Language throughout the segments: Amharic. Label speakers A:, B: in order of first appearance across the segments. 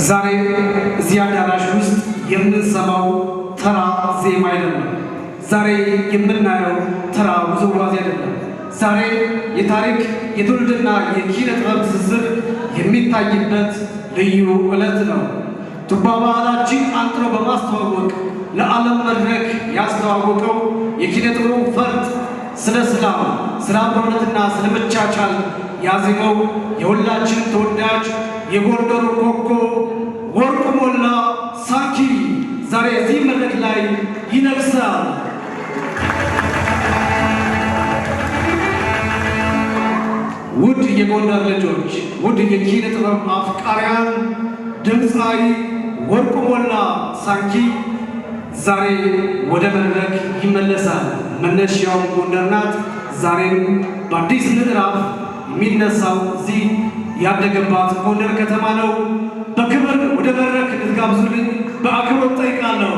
A: ዛሬ እዚህ አዳራሽ ውስጥ የምንሰማው ተራ ዜማ አይደለም። ዛሬ የምናየው ተራ ውዝዋዜ አይደለም። ዛሬ የታሪክ የትውልድና የኪነ ጥበብ ትስስር የሚታይበት ልዩ ዕለት ነው። ቱባ ባህላችን አንጥሮ በማስተዋወቅ ለዓለም መድረክ ያስተዋወቀው የኪነ ጥበቡ ፈርጥ ስለ ሰላም፣ ስለ አብሮነትና ስለ መቻቻል ያዜመው የሁላችን ተወዳጅ የጎንደሩ ኮከብ ወርቁ ሞላ ሳንኪ ዛሬ እዚህ መድረክ ላይ ይነግሳል። ውድ የጎንደር ልጆች፣ ውድ የኪነ ጥበብ አፍቃሪያን፣ ድምፃዊ ወርቁ ሞላ ሳንኪ ዛሬ ወደ መድረክ ይመለሳል። መነሻው ጎንደር ናት። ዛሬም በአዲስ ምዕራፍ የሚነሳው እዚህ ያደገባት ጎንደር ከተማ ነው። በክብር ወደ መድረክ እንድትጋብዙልኝ በአክብሮት ጠይቃለሁ።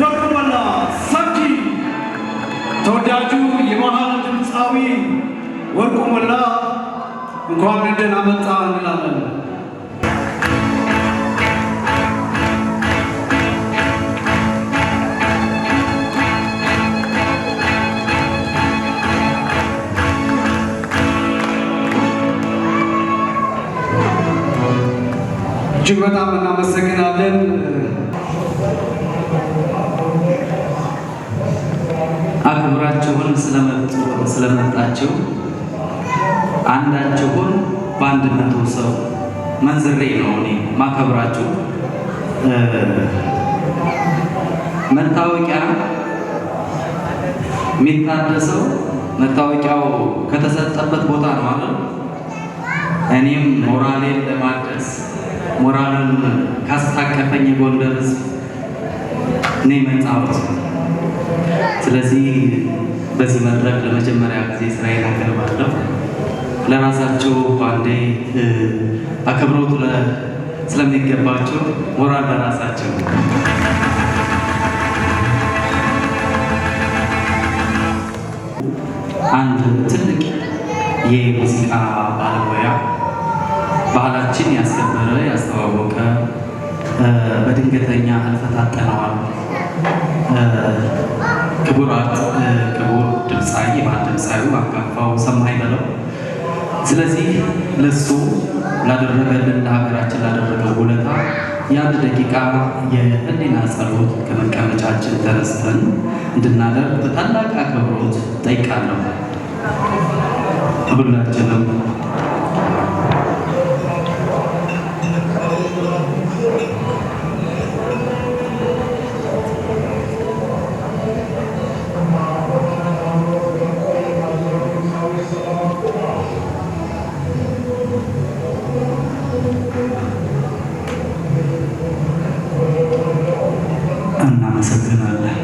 A: ወርቁ ሞላ ሳንኪ ተወዳጁ የባህል ድምፃዊ ወርቁ ሞላ እንኳን ደህና መጣ እንላለን። እጅግ በጣም እናመሰግናለን።
B: አክብራችሁን ስለመጣችሁ አንዳችሁን በአንድ መቶ ሰው መንዝሬ ነው እኔ ማከብራችሁ። መታወቂያ የሚታደሰው መታወቂያው ከተሰጠበት ቦታ ነው አይደል? እኔም ሞራሌን ለማደስ ሞራልን ካስታቀፈኝ የጎንደር ሕዝብ እኔ መጣሁት። ስለዚህ በዚህ መድረክ ለመጀመሪያ ጊዜ ስራዬን አቀርባለሁ። ለራሳችሁ አንዴ አክብሮት ስለሚገባችሁ ሞራል ለራሳችሁ። አንድ ትልቅ የሙዚቃ ባለሙያ ባህላችን ያስከበረ ያስተዋወቀ በድንገተኛ ህልፈት አጥተነዋል። ክቡር ድምፃዊ የባህል ድምፃዊ አንጋፋው ሰማይ በለው። ስለዚህ ለሱ ላደረገልን ለሀገራችን ላደረገው ውለታ የአንድ ደቂቃ የህሊና ጸሎት ከመቀመጫችን ተነስተን እንድናደርግ በታላቅ አክብሮት ጠይቃለሁ። ሁላችንም እናመሰግናለን።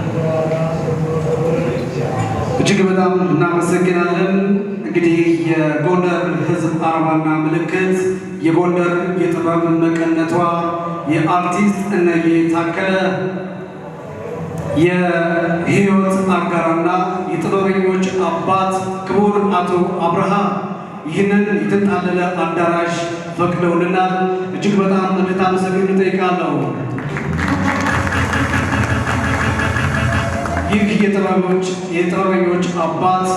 A: እጅግ በጣም እናመሰግናለን። እንግዲህ የጎንደር ሕዝብ አርማና ምልክት የጎንደር የጥበብ መቀነቷ የአርቲስት እነዬ ታከለ የህይወት አጋራና የጥበበኞች አባት ክቡር አቶ አብርሃ ይህንን የተንጣለለ አዳራሽ ፈቅደውልናል። እጅግ በጣም እንድታመሰግኑ እጠይቃለሁ። ይህ የጥበበኞች አባት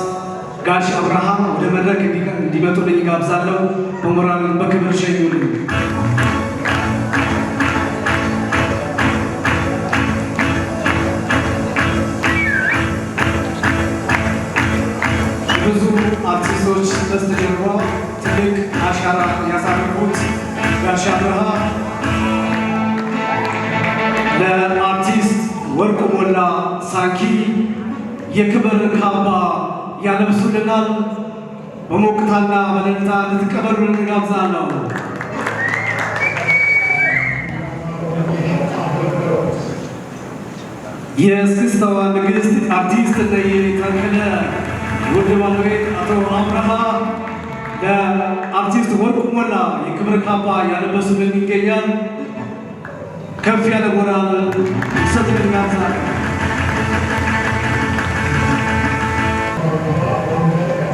A: ጋሽ አብርሃ ወደ መድረክ እንዲመጡልኝ ጋብዛለሁ። በሞራል በክብር ሸኙልኝ። ብዙ አርቲስቶች በስተጀርባ ትልቅ አሻራ ያሳረፉት ጋሽ አብርሃ ለአርቲስት ወርቁ ሞላ ሳንኪ የክብር ካባ ያለብሱልናል። በሞቅታና በደስታ እንድትቀበሉልን እንጋብዛለሁ። የእስክስታዋ ንግሥት አርቲስት እነዬ ታከለ ውድ ባለቤት አቶ አብርሃ ለአርቲስት ወርቁ ሞላ የክብር ካባ ያለበሱልን ይገኛል። ከፍ ያለ ሞራል ይሰጥልን እንጋብዛለን።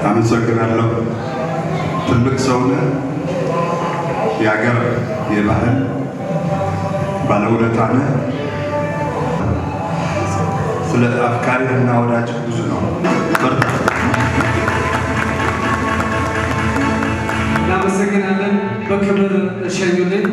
C: አመሰግናለሁ። ትልቅ ሰው ነህ። የሀገር የባህል ባለውለታ ነህ። ስለ አፍቃሪና ወዳጅ ብዙ ነው። በርታ።
A: እናመሰግናለን። በክብር ሸኙልን።